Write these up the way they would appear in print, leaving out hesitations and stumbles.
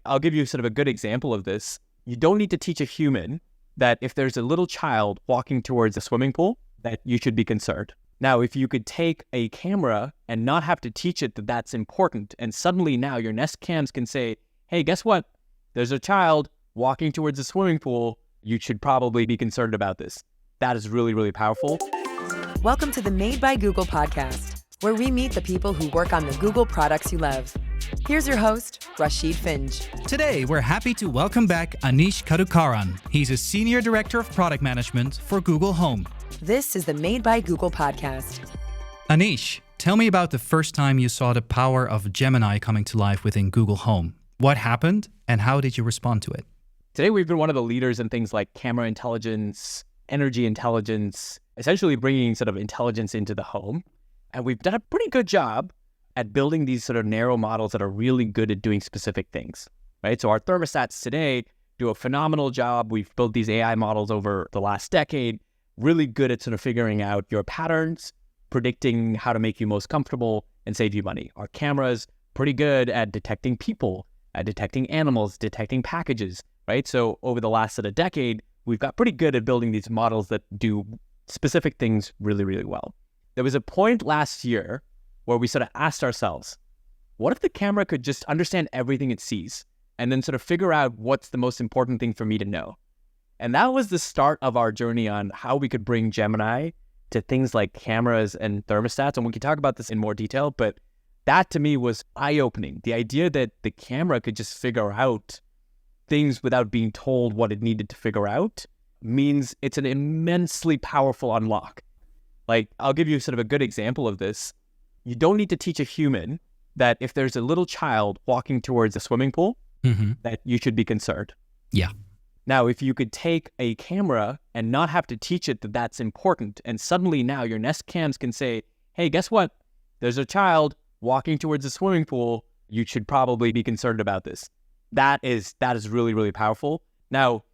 I'll give you sort of a good example of this. You don't need to teach a human that if there's a little child walking towards a swimming pool, that you should be concerned. Now, if you could take a camera and not have to teach it that that's important, and suddenly now your Nest cams can say, hey, guess what? There's a child walking towards a swimming pool. You should probably be concerned about this. That is really, really powerful. Welcome to the Made by Google podcast, where we meet the people who work on the Google products you love. Here's your host, Rachid Finge. Today, we're happy to welcome back Anish Kattukaran. He's a Senior Director of Product Management for Google Home. This is the Made by Google podcast. Anish, tell me about the first time you saw the power of Gemini coming to life within Google Home. What happened and how did you respond to it? Today, we've been one of the leaders in things like camera intelligence, energy intelligence, essentially bringing sort of intelligence into the home. And we've done a pretty good job at building these sort of narrow models that are really good at doing specific things, right? So our thermostats today do a phenomenal job. We've built these AI models over the last decade, really good at sort of figuring out your patterns, predicting how to make you most comfortable and save you money. Our cameras, pretty good at detecting people, at detecting animals, detecting packages, right? So over the last sort of decade, we've got pretty good at building these models that do specific things really, really well. There was a point last year where we sort of asked ourselves, what if the camera could just understand everything it sees and then sort of figure out what's the most important thing for me to know? And that was the start of our journey on how we could bring Gemini to things like cameras and thermostats. And we can talk about this in more detail, but that to me was eye-opening. The idea that the camera could just figure out things without being told what it needed to figure out means it's an immensely powerful unlock. Like, I'll give you sort of a good example of this. You don't need to teach a human that if there's a little child walking towards a swimming pool, that you should be concerned. Yeah. Now, if you could take a camera and not have to teach it that that's important, and suddenly now your Nest cams can say, hey, guess what? There's a child walking towards a swimming pool. You should probably be concerned about this. That is really, really powerful. Now,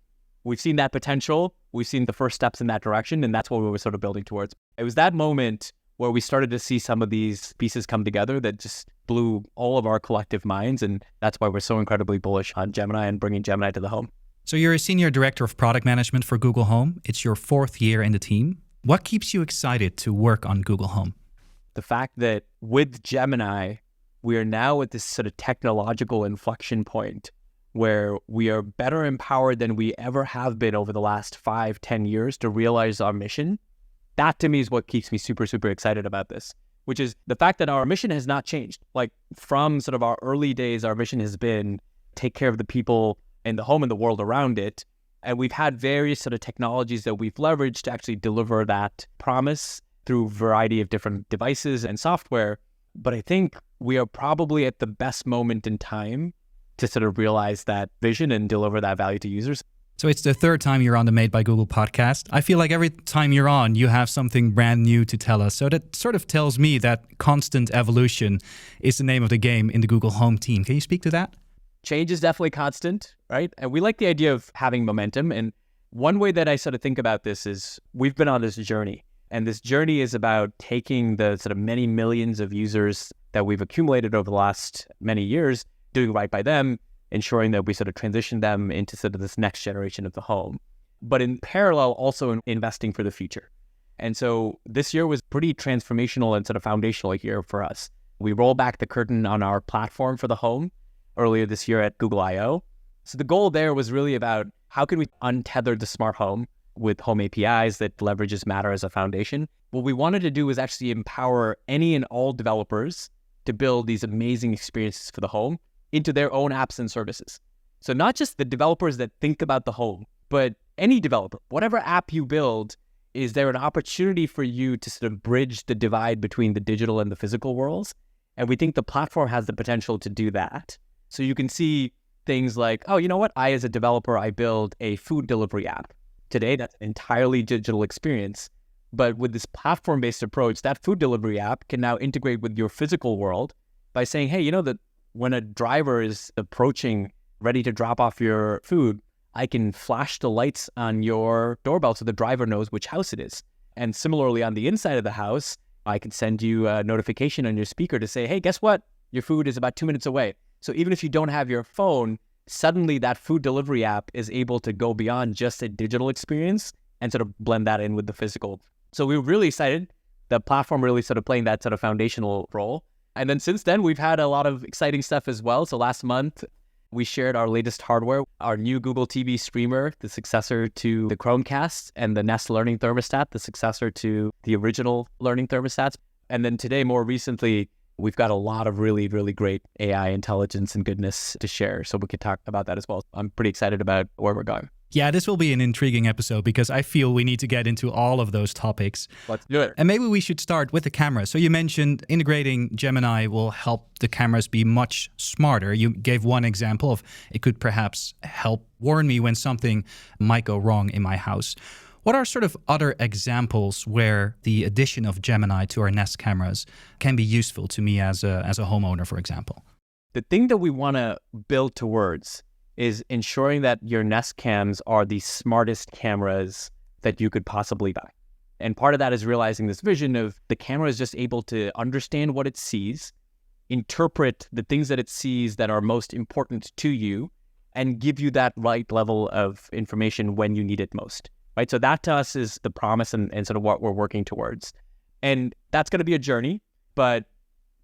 we've seen that potential. We've seen the first steps in that direction, and that's what we were sort of building towards. It was that moment where we started to see some of these pieces come together that just blew all of our collective minds, and that's why we're so incredibly bullish on Gemini and bringing Gemini to the home. So you're a Senior Director of Product Management for Google Home. It's your 4th year in the team. What keeps you excited to work on Google Home? The fact that with Gemini, we are now at this sort of technological inflection point where we are better empowered than we ever have been over the last 5-10 years to realize our mission. That to me is what keeps me super, super excited about this, which is the fact that our mission has not changed. Like from sort of our early days, our mission has been take care of the people in the home and the world around it. And we've had various sort of technologies that we've leveraged to actually deliver that promise through a variety of different devices and software. But I think we are probably at the best moment in time to sort of realize that vision and deliver that value to users. So it's the 3rd time you're on the Made by Google podcast. I feel like every time you're on, you have something brand new to tell us. So that sort of tells me that constant evolution is the name of the game in the Google Home team. Can you speak to that? Change is definitely constant, right? And we like the idea of having momentum. And one way that I sort of think about this is we've been on this journey. And this journey is about taking the sort of many millions of users that we've accumulated over the last many years, doing right by them, ensuring that we sort of transition them into sort of this next generation of the home. But in parallel, also in investing for the future. And so this year was pretty transformational and sort of foundational year for us. We rolled back the curtain on our platform for the home earlier this year at Google I/O. So the goal there was really about how can we untether the smart home with home APIs that leverages Matter as a foundation. What we wanted to do was actually empower any and all developers to build these amazing experiences for the home into their own apps and services. So not just the developers that think about the home, but any developer, whatever app you build, is there an opportunity for you to sort of bridge the divide between the digital and the physical worlds? And we think the platform has the potential to do that. So you can see things like, oh, you know what? I, as a developer, I build a food delivery app. Today, that's an entirely digital experience. But with this platform-based approach, that food delivery app can now integrate with your physical world by saying, hey, you know that when a driver is approaching, ready to drop off your food, I can flash the lights on your doorbell so the driver knows which house it is. And similarly, on the inside of the house, I can send you a notification on your speaker to say, hey, guess what? Your food is about 2 minutes away. So even if you don't have your phone, suddenly that food delivery app is able to go beyond just a digital experience and sort of blend that in with the physical. So we were really excited. The platform really sort of playing that sort of foundational role. And then since then, we've had a lot of exciting stuff as well. So last month, we shared our latest hardware, our new Google TV streamer, the successor to the Chromecast, and the Nest Learning Thermostat, the successor to the original learning thermostats. And then today, more recently, we've got a lot of really, really great AI intelligence and goodness to share. So we could talk about that as well. I'm pretty excited about where we're going. Yeah, this will be an intriguing episode because I feel we need to get into all of those topics. Let's do it. And maybe we should start with the camera. So you mentioned integrating Gemini will help the cameras be much smarter. You gave one example of it could perhaps help warn me when something might go wrong in my house. What are sort of other examples where the addition of Gemini to our Nest cameras can be useful to me as a homeowner, for example? The thing that we want to build towards is ensuring that your Nest cams are the smartest cameras that you could possibly buy. And part of that is realizing this vision of the camera is just able to understand what it sees, interpret the things that it sees that are most important to you, and give you that right level of information when you need it most, right? So that to us is the promise and sort of what we're working towards. And that's going to be a journey, but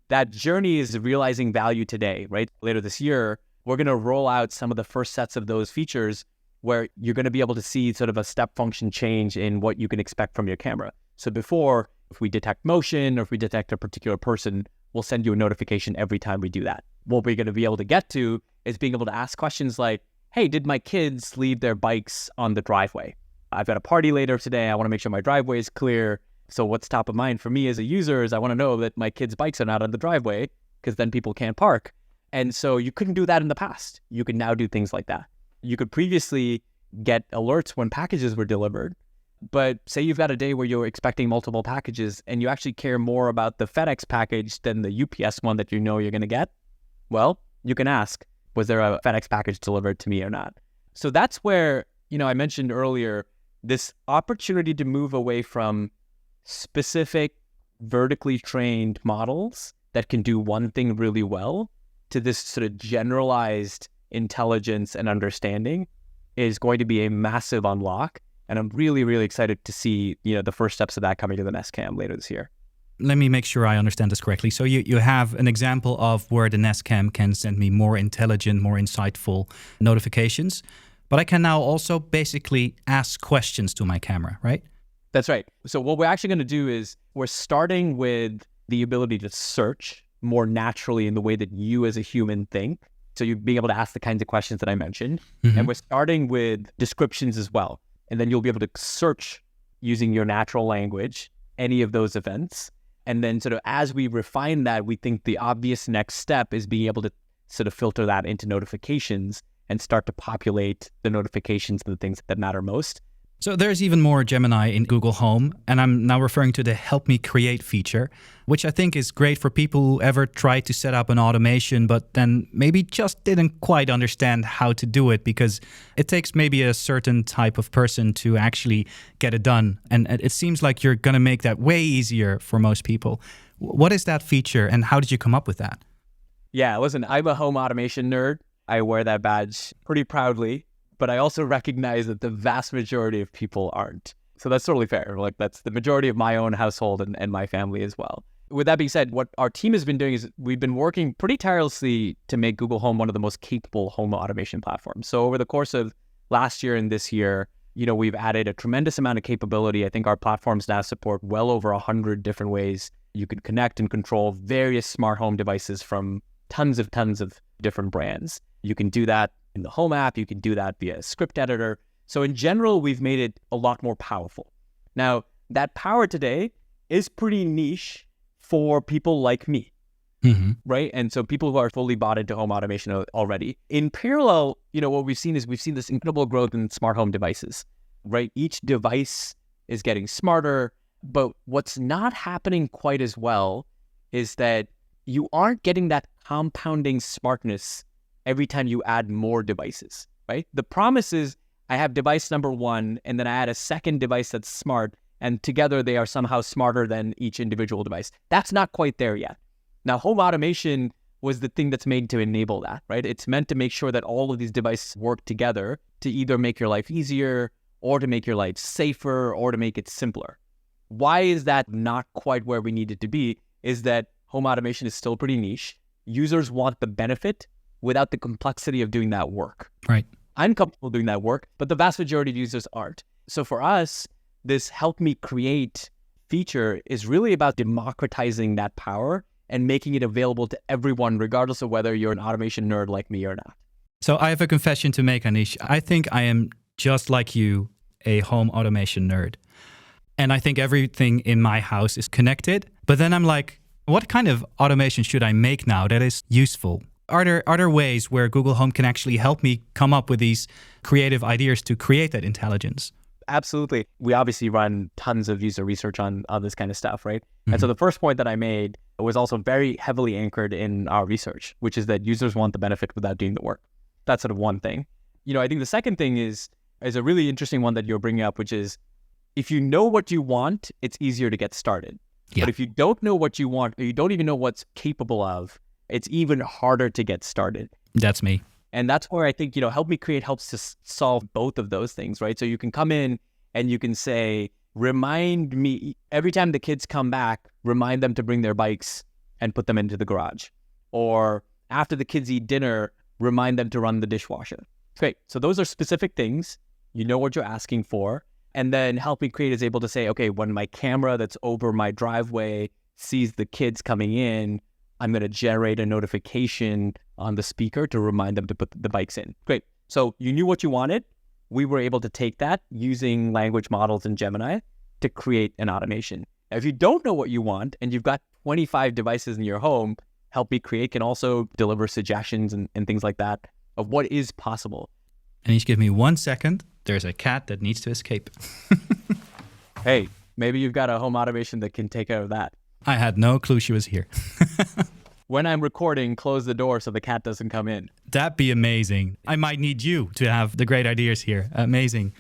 that journey is realizing value today, right? Later this year, we're going to roll out some of the first sets of those features where you're going to be able to see sort of a step function change in what you can expect from your camera. So before, if we detect motion or if we detect a particular person, we'll send you a notification every time we do that. What we're going to be able to get to is being able to ask questions like, hey, did my kids leave their bikes on the driveway? I've got a party later today. I want to make sure my driveway is clear. So what's top of mind for me as a user is I want to know that my kids' bikes are not on the driveway because then people can't park. And so you couldn't do that in the past. You can now do things like that. You could previously get alerts when packages were delivered, but say you've got a day where you're expecting multiple packages and you actually care more about the FedEx package than the UPS one that you know you're going to get. Well, you can ask, was there a FedEx package delivered to me or not? So that's where, I mentioned earlier, this opportunity to move away from specific vertically trained models that can do one thing really well to this sort of generalized intelligence and understanding is going to be a massive unlock. And I'm really, really excited to see, the first steps of that coming to the Nest Cam later this year. Let me make sure I understand this correctly. So you have an example of where the Nest Cam can send me more intelligent, more insightful notifications, but I can now also basically ask questions to my camera, right? That's right. So what we're actually going to do is we're starting with the ability to search more naturally in the way that you as a human think. So you'll be able to ask the kinds of questions that I mentioned. Mm-hmm. And we're starting with descriptions as well. And then you'll be able to search using your natural language, any of those events. And then sort of as we refine that, we think the obvious next step is being able to sort of filter that into notifications and start to populate the notifications of the things that matter most. So there's even more Gemini in Google Home, and I'm now referring to the Help Me Create feature, which I think is great for people who ever tried to set up an automation, but then maybe just didn't quite understand how to do it because it takes maybe a certain type of person to actually get it done. And it seems like you're going to make that way easier for most people. What is that feature, and how did you come up with that? Yeah, listen, I'm a home automation nerd. I wear that badge pretty proudly. But I also recognize that the vast majority of people aren't. So that's totally fair. Like that's the majority of my own household and my family as well. With that being said, what our team has been doing is we've been working pretty tirelessly to make Google Home one of the most capable home automation platforms. So over the course of last year and this year, we've added a tremendous amount of capability. I think our platforms now support well over 100 different ways you could connect and control various smart home devices from tons of different brands. You can do that in the Home app, you can do that via a script editor. So in general, we've made it a lot more powerful. Now, that power today is pretty niche for people like me, right? And so people who are fully bought into home automation already. In parallel, what we've seen this incredible growth in smart home devices, right? Each device is getting smarter, but what's not happening quite as well is that you aren't getting that compounding smartness every time you add more devices, right? The promise is I have device number one, and then I add a second device that's smart, and together they are somehow smarter than each individual device. That's not quite there yet. Now, home automation was the thing that's made to enable that, right? It's meant to make sure that all of these devices work together to either make your life easier or to make your life safer or to make it simpler. Why is that not quite where we need it to be? Is that home automation is still pretty niche. Users want the benefit without the complexity of doing that work. Right. I'm comfortable doing that work, but the vast majority of users aren't. So for us, this help me create feature is really about democratizing that power and making it available to everyone, regardless of whether you're an automation nerd like me or not. So I have a confession to make, Anish. I think I am just like you, a home automation nerd. And I think everything in my house is connected. But then I'm like, what kind of automation should I make now that is useful? Are there ways where Google Home can actually help me come up with these creative ideas to create that intelligence? Absolutely. We obviously run tons of user research on this kind of stuff, right? And so the first point that I made was also very heavily anchored in our research, which is that users want the benefit without doing the work. That's sort of one thing. I think the second thing is a really interesting one that you're bringing up, which is if you know what you want, it's easier to get started. Yeah. But if you don't know what you want, or you don't even know what's capable of, it's even harder to get started. That's me. And that's where I think, Help Me Create helps to solve both of those things, right? So you can come in and you can say, remind me, every time the kids come back, remind them to bring their bikes and put them into the garage. Or after the kids eat dinner, remind them to run the dishwasher. Great. So those are specific things. You know what you're asking for. And then Help Me Create is able to say, okay, when my camera that's over my driveway sees the kids coming in, I'm going to generate a notification on the speaker to remind them to put the bikes in. Great. So you knew what you wanted. We were able to take that using language models in Gemini to create an automation. Now, if you don't know what you want and you've got 25 devices in your home, Help Me Create can also deliver suggestions and things like that of what is possible. And just give me 1 second. There's a cat that needs to escape. Hey, maybe you've got a home automation that can take care of that. I had no clue she was here. When I'm recording, close the door so the cat doesn't come in. That'd be amazing. I might need you to have the great ideas here. Amazing.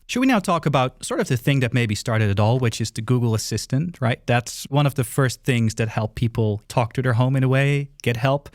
Should we now talk about sort of the thing that maybe started it all, which is the Google Assistant, right? That's one of the first things that help people talk to their home in a way, get help.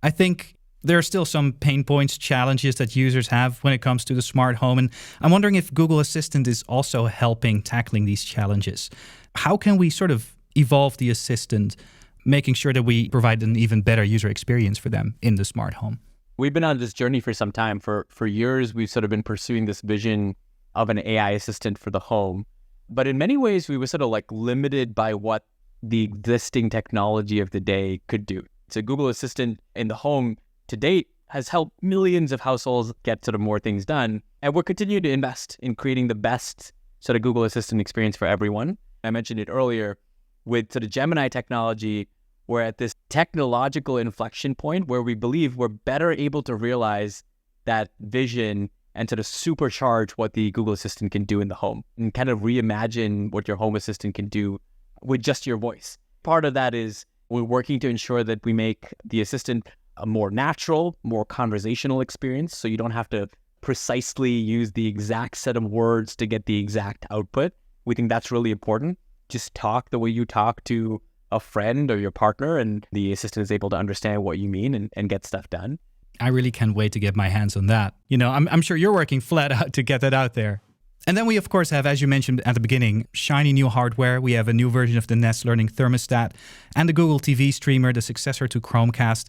I think there are still some pain points, challenges that users have when it comes to the smart home. And I'm wondering if Google Assistant is also helping tackling these challenges. How can we sort of evolve the assistant, making sure that we provide an even better user experience for them in the smart home? We've been on this journey for some time. For years, we've sort of been pursuing this vision of an AI assistant for the home. But in many ways, we were sort of like limited by what the existing technology of the day could do. So Google Assistant in the home to date has helped millions of households get sort of more things done. And we're continuing to invest in creating the best sort of Google Assistant experience for everyone. I mentioned it earlier with sort of Gemini technology. We're at this technological inflection point where we believe we're better able to realize that vision and sort of supercharge what the Google Assistant can do in the home and kind of reimagine what your home assistant can do with just your voice. Part of that is we're working to ensure that we make the assistant a more natural, more conversational experience. So you don't have to precisely use the exact set of words to get the exact output. We think that's really important. Just talk the way you talk to a friend or your partner, and the assistant is able to understand what you mean and get stuff done. I really can't wait to get my hands on that. I'm sure you're working flat out to get that out there. And then we, of course, have, as you mentioned at the beginning, shiny new hardware. We have a new version of the Nest Learning Thermostat and the Google TV streamer, the successor to Chromecast.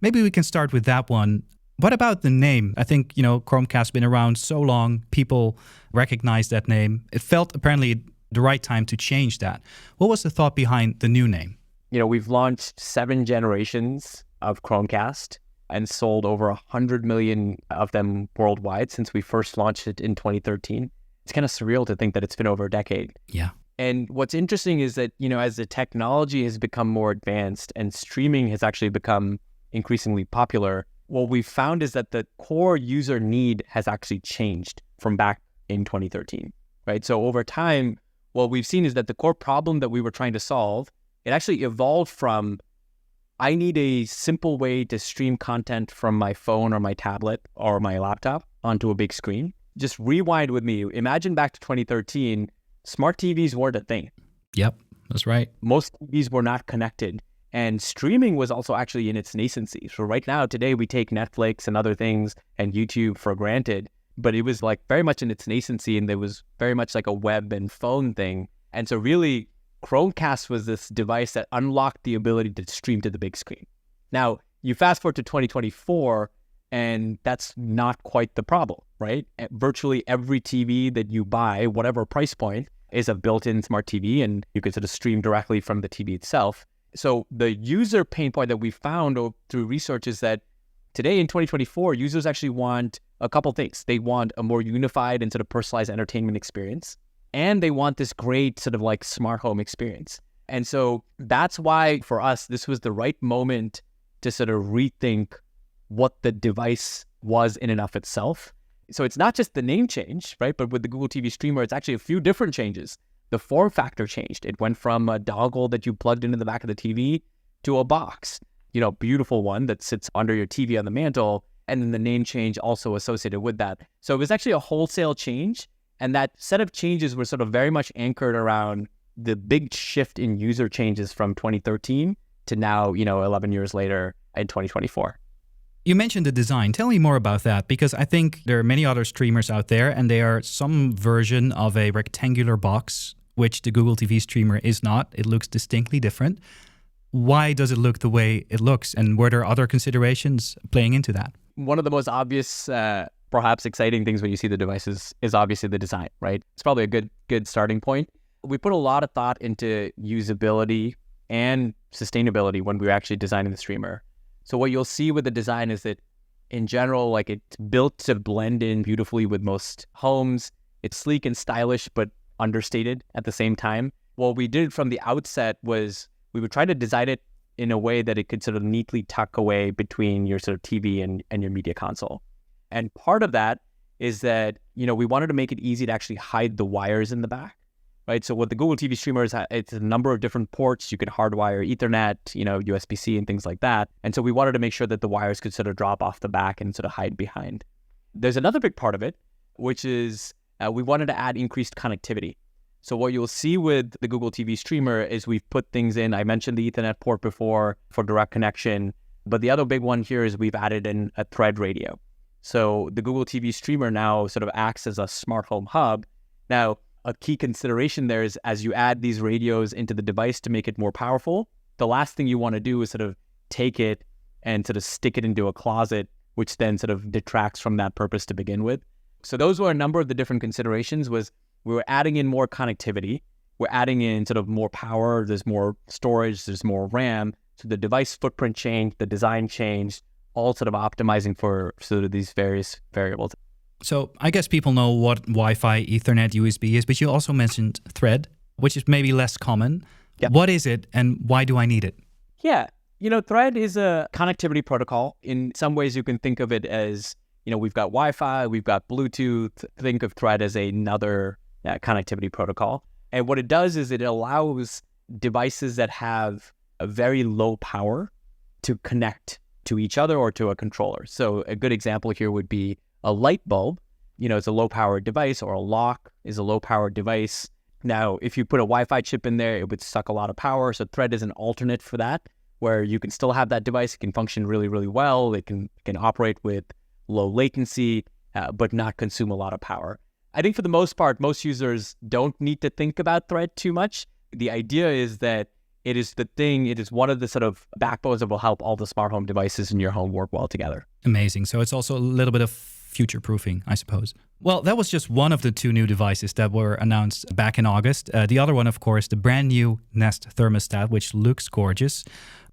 Maybe we can start with that one. What about the name? I think, Chromecast's been around so long, people recognize that name. It felt apparently the right time to change that. What was the thought behind the new name? We've launched 7 generations of Chromecast and sold over 100 million of them worldwide since we first launched it in 2013. It's kind of surreal to think that it's been over a decade. Yeah. And what's interesting is that, as the technology has become more advanced and streaming has actually become increasingly popular, what we've found is that the core user need has actually changed from back in 2013, right? So over time, what we've seen is that the core problem that we were trying to solve, it actually evolved from, I need a simple way to stream content from my phone or my tablet or my laptop onto a big screen. Just rewind with me. Imagine back to 2013, smart TVs weren't a thing. Yep, that's right. Most TVs were not connected. And streaming was also actually in its nascency. So right now, today, we take Netflix and other things and YouTube for granted, but it was like very much in its nascency, and there was very much like a web and phone thing. And so really, Chromecast was this device that unlocked the ability to stream to the big screen. Now, you fast forward to 2024, and that's not quite the problem, right? Virtually every TV that you buy, whatever price point, is a built-in smart TV, and you can sort of stream directly from the TV itself. So the user pain point that we found through research is that today in 2024, users actually want a couple things. They want a more unified and sort of personalized entertainment experience, and they want this great sort of like smart home experience. And so that's why for us, this was the right moment to sort of rethink what the device was in and of itself. So it's not just the name change, right? But with the Google TV Streamer, it's actually a few different changes. The form factor changed. It went from a dongle that you plugged into the back of the TV to a box, beautiful one that sits under your TV on the mantle. And then the name change also associated with that. So it was actually a wholesale change. And that set of changes were sort of very much anchored around the big shift in user changes from 2013 to now, 11 years later in 2024. You mentioned the design. Tell me more about that, because I think there are many other streamers out there, and they are some version of a rectangular box, which the Google TV Streamer is not. It looks distinctly different. Why does it look the way it looks, and were there other considerations playing into that? One of the most obvious, perhaps exciting things when you see the devices is obviously the design, right? It's probably a good starting point. We put a lot of thought into usability and sustainability when we were actually designing the streamer. So what you'll see with the design is that in general, like it's built to blend in beautifully with most homes. It's sleek and stylish, but understated at the same time. What we did from the outset was we would try to design it in a way that it could sort of neatly tuck away between your sort of TV and your media console. And part of that is that, we wanted to make it easy to actually hide the wires in the back. Right. So what the Google TV Streamer is, it's a number of different ports. You can hardwire Ethernet, USB-C and things like that. And so we wanted to make sure that the wires could sort of drop off the back and sort of hide behind. There's another big part of it, which is we wanted to add increased connectivity. So what you'll see with the Google TV Streamer is we've put things in. I mentioned the Ethernet port before for direct connection. But the other big one here is we've added in a Thread radio. So the Google TV Streamer now sort of acts as a smart home hub. Now, a key consideration there is as you add these radios into the device to make it more powerful, the last thing you want to do is sort of take it and sort of stick it into a closet, which then sort of detracts from that purpose to begin with. So those were a number of the different considerations. Was we were adding in more connectivity, we're adding in sort of more power, there's more storage, there's more RAM. So the device footprint changed, the design changed, all sort of optimizing for sort of these various variables. So I guess people know what Wi-Fi, Ethernet, USB is, but you also mentioned Thread, which is maybe less common. Yep. What is it and why do I need it? Yeah, Thread is a connectivity protocol. In some ways, you can think of it as, we've got Wi-Fi, we've got Bluetooth. Think of Thread as another connectivity protocol. And what it does is it allows devices that have a very low power to connect to each other or to a controller. So a good example here would be a light bulb, it's a low-powered device, or a lock is a low-powered device. Now, if you put a Wi-Fi chip in there, it would suck a lot of power. So Thread is an alternate for that, where you can still have that device. It can function really, really well. It can operate with low latency, but not consume a lot of power. I think for the most part, most users don't need to think about Thread too much. The idea is that it is one of the sort of backbones that will help all the smart home devices in your home work well together. Amazing. So it's also a little bit of future-proofing, I suppose. Well, that was just one of the two new devices that were announced back in August. The other one, of course, the brand new Nest Thermostat, which looks gorgeous.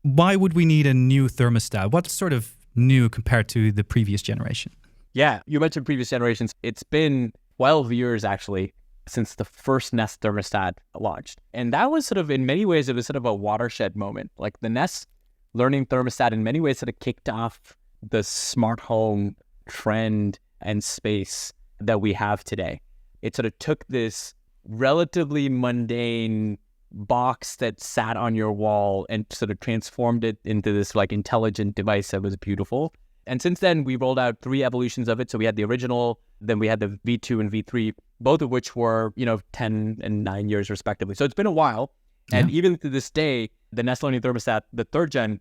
Why would we need a new thermostat? What's sort of new compared to the previous generation? Yeah, you mentioned previous generations. It's been 12 years, actually, since the first Nest Thermostat launched. And that was sort of, in many ways, it was sort of a watershed moment. Like the Nest Learning Thermostat, in many ways, sort of kicked off the smart home trend and space that we have today. It sort of took this relatively mundane box that sat on your wall and sort of transformed it into this like intelligent device that was beautiful. And since then, we rolled out 3 evolutions of it. So we had the original, then we had the V2 and V3, both of which were, 10 and 9 years respectively. So it's been a while. And even to this day, the Nest Learning Thermostat, the third gen,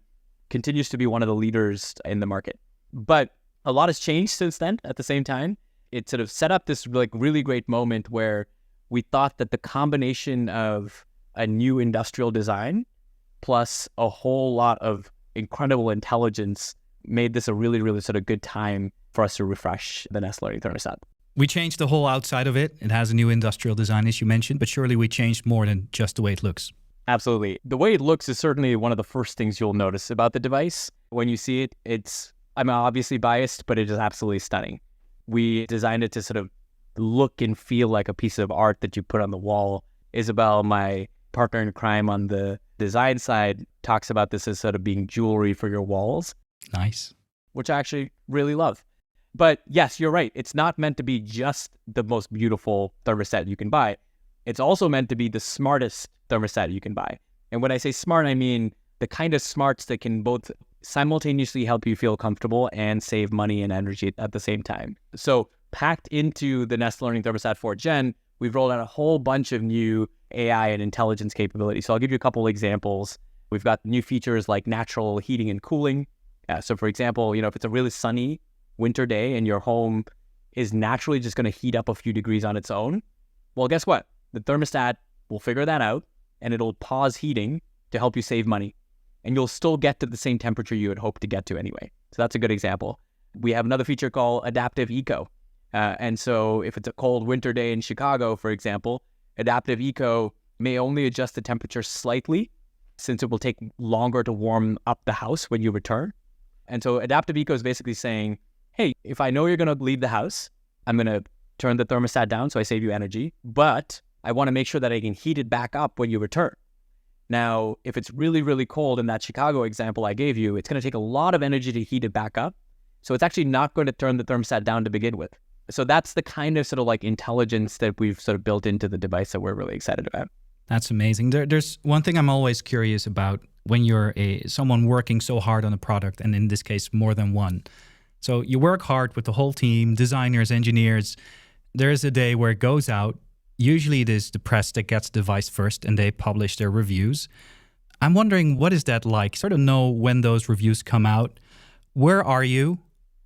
continues to be one of the leaders in the market. But a lot has changed since then at the same time. It sort of set up this like really great moment where we thought that the combination of a new industrial design plus a whole lot of incredible intelligence made this a really, really sort of good time for us to refresh the Nest Learning Thermostat. We changed the whole outside of it. It has a new industrial design, as you mentioned, but surely we changed more than just the way it looks. Absolutely. The way it looks is certainly one of the first things you'll notice about the device. When you see it, I'm obviously biased, but it is absolutely stunning. We designed it to sort of look and feel like a piece of art that you put on the wall. Isabel, my partner in crime on the design side, talks about this as sort of being jewelry for your walls. Nice. Which I actually really love. But yes, you're right. It's not meant to be just the most beautiful thermostat you can buy. It's also meant to be the smartest thermostat you can buy. And when I say smart, I mean the kind of smarts that can both simultaneously help you feel comfortable and save money and energy at the same time. So packed into the Nest Learning Thermostat 4th Gen, we've rolled out a whole bunch of new AI and intelligence capabilities. So I'll give you a couple examples. We've got new features like natural heating and cooling. So for example, if it's a really sunny winter day and your home is naturally just going to heat up a few degrees on its own, well, guess what? The thermostat will figure that out and it'll pause heating to help you save money. And you'll still get to the same temperature you had hoped to get to anyway. So that's a good example. We have another feature called Adaptive Eco. And so if it's a cold winter day in Chicago, for example, Adaptive Eco may only adjust the temperature slightly since it will take longer to warm up the house when you return. And so Adaptive Eco is basically saying, hey, if I know you're going to leave the house, I'm going to turn the thermostat down so I save you energy, but I want to make sure that I can heat it back up when you return. Now, if it's really, really cold in that Chicago example I gave you, it's going to take a lot of energy to heat it back up. So it's actually not going to turn the thermostat down to begin with. So that's the kind of sort of like intelligence that we've sort of built into the device that we're really excited about. That's amazing. There's one thing I'm always curious about when you're someone working so hard on a product, and in this case, more than one. So you work hard with the whole team, designers, engineers. There is a day where it goes out. Usually it is the press that gets the device first and they publish their reviews. I'm wondering, what is that like? Sort of know when those reviews come out. Where are you?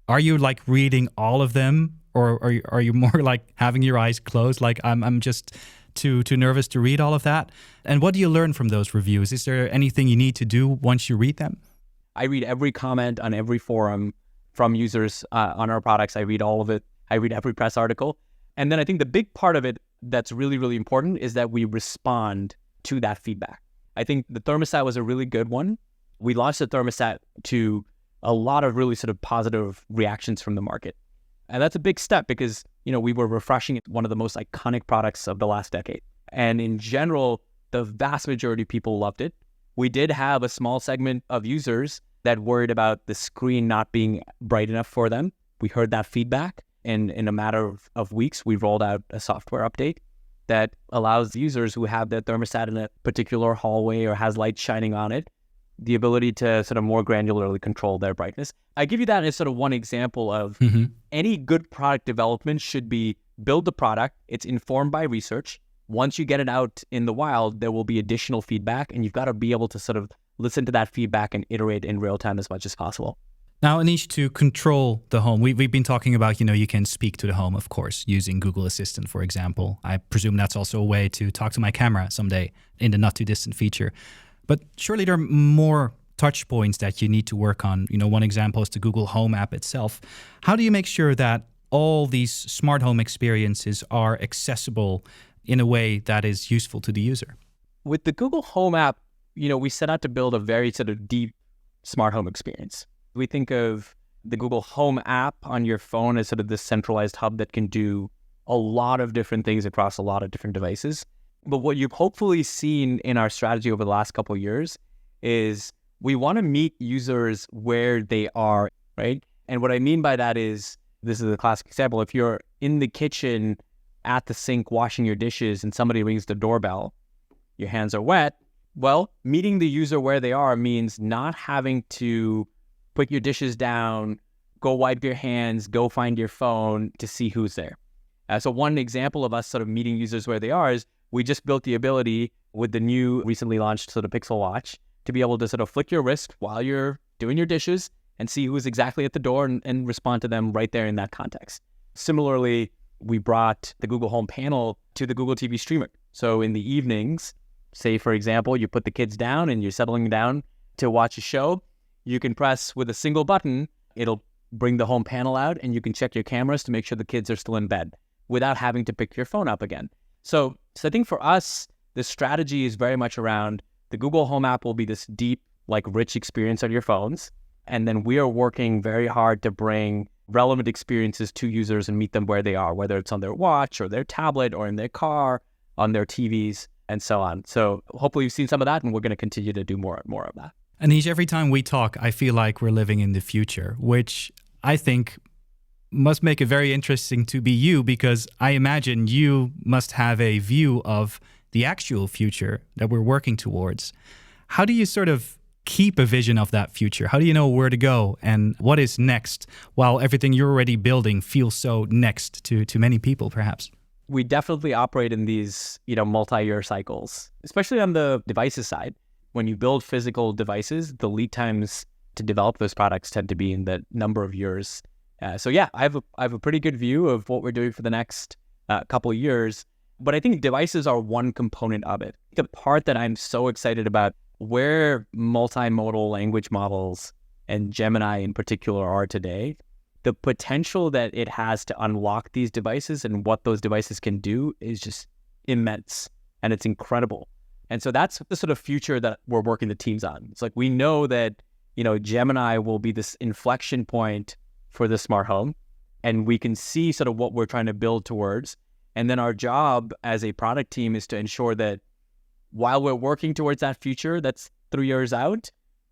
Are you like reading all of them? Or are you more like having your eyes closed? Like I'm just too nervous to read all of that. And what do you learn from those reviews? Is there anything you need to do once you read them? I read every comment on every forum from users on our products. I read all of it. I read every press article. And then I think the big part of it that's really, really important is that we respond to that feedback. I think the thermostat was a really good one. We launched the thermostat to a lot of really sort of positive reactions from the market. And that's a big step because, we were refreshing one of the most iconic products of the last decade. And in general, the vast majority of people loved it. We did have a small segment of users that worried about the screen not being bright enough for them. We heard that feedback. And in a matter of weeks, we rolled out a software update that allows users who have their thermostat in a particular hallway or has light shining on it, the ability to sort of more granularly control their brightness. I give you that as sort of one example of any good product development should be build the product. It's informed by research. Once you get it out in the wild, there will be additional feedback, and you've got to be able to sort of listen to that feedback and iterate in real time as much as possible. Now, Anish, to control the home, we've been talking about, you can speak to the home, of course, using Google Assistant, for example. I presume that's also a way to talk to my camera someday in the not too distant feature. But surely there are more touch points that you need to work on. One example is the Google Home app itself. How do you make sure that all these smart home experiences are accessible in a way that is useful to the user? With the Google Home app, we set out to build a very sort of deep smart home experience. We think of the Google Home app on your phone as sort of this centralized hub that can do a lot of different things across a lot of different devices. But what you've hopefully seen in our strategy over the last couple of years is we want to meet users where they are, right? And what I mean by that is, this is a classic example. If you're in the kitchen at the sink washing your dishes and somebody rings the doorbell, your hands are wet. Well, meeting the user where they are means not having to put your dishes down, go wipe your hands, go find your phone to see who's there. So one example of us sort of meeting users where they are is we just built the ability with the new recently launched sort of Pixel Watch to be able to sort of flick your wrist while you're doing your dishes and see who's exactly at the door and respond to them right there in that context. Similarly, we brought the Google Home panel to the Google TV streamer. So in the evenings, say, for example, you put the kids down and you're settling down to watch a show, you can press with a single button, it'll bring the home panel out and you can check your cameras to make sure the kids are still in bed without having to pick your phone up again. So I think for us, the strategy is very much around the Google Home app will be this deep, like rich experience on your phones. And then we are working very hard to bring relevant experiences to users and meet them where they are, whether it's on their watch or their tablet or in their car, on their TVs, and so on. So hopefully you've seen some of that, and we're going to continue to do more and more of that. Anish, every time we talk, I feel like we're living in the future, which I think must make it very interesting to be you, because I imagine you must have a view of the actual future that we're working towards. How do you sort of keep a vision of that future? How do you know where to go and what is next, while everything you're already building feels so next to many people, perhaps? We definitely operate in these, multi-year cycles, especially on the devices side. When you build physical devices, the lead times to develop those products tend to be in the number of years. I have a pretty good view of what we're doing for the next couple of years. But I think devices are one component of it. The part that I'm so excited about, where multimodal language models and Gemini in particular are today, the potential that it has to unlock these devices and what those devices can do is just immense, and it's incredible. And so that's the sort of future that we're working the teams on. It's like we know that, Gemini will be this inflection point for the smart home, and we can see sort of what we're trying to build towards. And then our job as a product team is to ensure that while we're working towards that future that's 3 years out,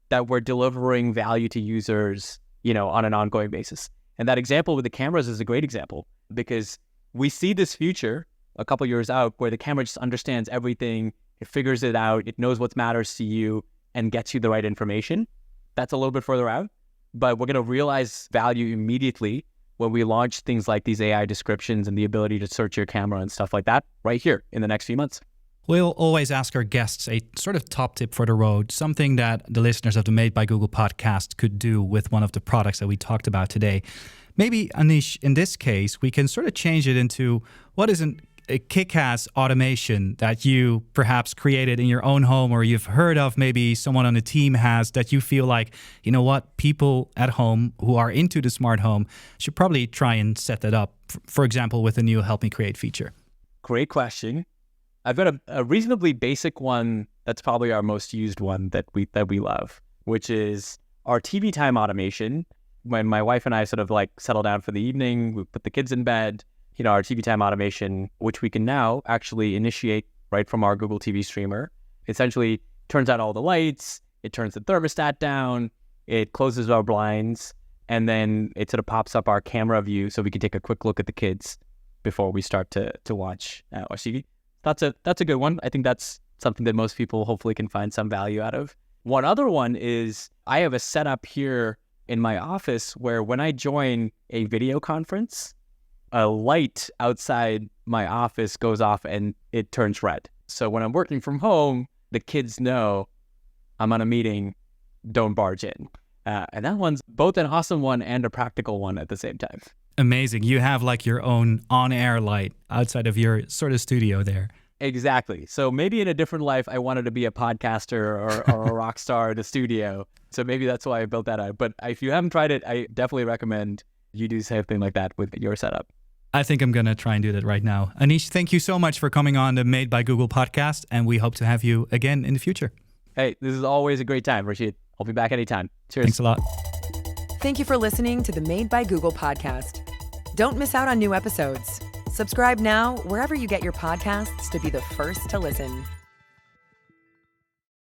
that we're delivering value to users, on an ongoing basis. And that example with the cameras is a great example, because we see this future a couple years out where the camera just understands everything, it figures it out, it knows what matters to you and gets you the right information. That's a little bit further out, but we're going to realize value immediately when we launch things like these AI descriptions and the ability to search your camera and stuff like that right here in the next few months. We'll always ask our guests a sort of top tip for the road, something that the listeners of the Made by Google podcast could do with one of the products that we talked about today. Maybe, Anish, in this case, we can sort of change it into what is a kick-ass automation that you perhaps created in your own home, or you've heard of, maybe someone on the team has, that you feel like, people at home who are into the smart home should probably try and set that up, for example, with a new Help Me Create feature. Great question. I've got a reasonably basic one that's probably our most used one that we love, which is our TV time automation. When my wife and I sort of like settle down for the evening, we put the kids in bed, our TV time automation, which we can now actually initiate right from our Google TV streamer, essentially turns out all the lights, it turns the thermostat down, it closes our blinds, and then it sort of pops up our camera view so we can take a quick look at the kids before we start to watch our TV. That's a good one. I think that's something that most people hopefully can find some value out of. One other one is I have a setup here in my office where when I join a video conference, a light outside my office goes off and it turns red. So when I'm working from home, the kids know I'm on a meeting, don't barge in. And that one's both an awesome one and a practical one at the same time. Amazing. You have like your own on-air light outside of your sort of studio there. Exactly. So maybe in a different life, I wanted to be a podcaster or a rock star in a studio. So maybe that's why I built that out. But if you haven't tried it, I definitely recommend you do something like that with your setup. I think I'm going to try and do that right now. Anish, thank you so much for coming on the Made by Google podcast, and we hope to have you again in the future. Hey, this is always a great time, Rachid. I'll be back anytime. Cheers. Thanks a lot. Thank you for listening to the Made by Google podcast. Don't miss out on new episodes. Subscribe now wherever you get your podcasts to be the first to listen.